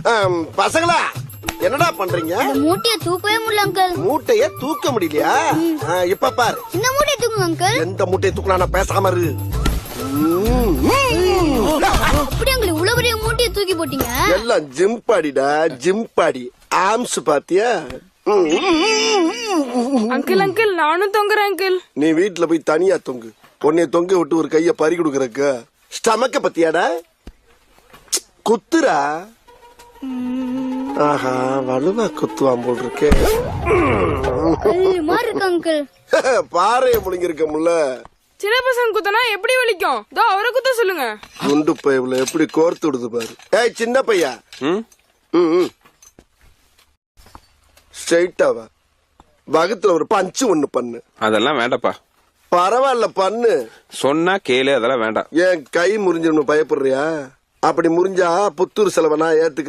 பசங்களா என்னடா பண்றீங்க? மூட்டைய தூக்கவே முடியல அங்கிள். மூட்டைய தூக்க முடியலையா? இப்ப பாரு. இந்த மூட்டைய தூக்குங்க அங்கிள். எந்த மூட்டையை தூக்குனா பேசாம இரு. அப்படி அங்கிள் இவ்வளவு பெரிய மூட்டைய தூக்கி போட்டீங்க? எல்லாம் ஜிம் பாடிடா, ஜிம் பாடி. ஆம்ஸ் பாத்தியா? அங்கிள் அங்கிள் நானும் தொங்குறேன் அங்கிள். நீ வீட்டுல போய் தனியா தொங்கு. உன்னைய தொங்க விட்டு ஒரு கைய பறி கொடுக்கறக்கு. ஸ்டமக்க பத்தியாடா? குத்துரா. ஆஹா, வலுவா குத்துவான் போல் இருக்கு. மாதிரி இருக்கு அங்கிள். பாறைய முழுங்கிருக்க முல்ல. சின்ன பசங்க குத்தனா எப்படி வலிக்கும்? தோ அவரை குத்த சொல்லுங்க. குண்டு பையவுல எப்படி கோர்த்து விடுது பாரு. ஏய் சின்ன பையா, ஸ்ட்ரைட்டாவா வகத்துல ஒரு பஞ்சு ஒண்ணு பண்ணு. அதெல்லாம் வேண்டாப்பா. பரவாயில்ல பண்ணு. சொன்னா கேளு, அதெல்லாம் வேண்டாம். ஏன் கை முறிஞ்சிடணும் பயப்படுறியா? அப்படி முறிஞ்சா புத்தூர் செலவை நான் ஏத்துக்கிறேன்.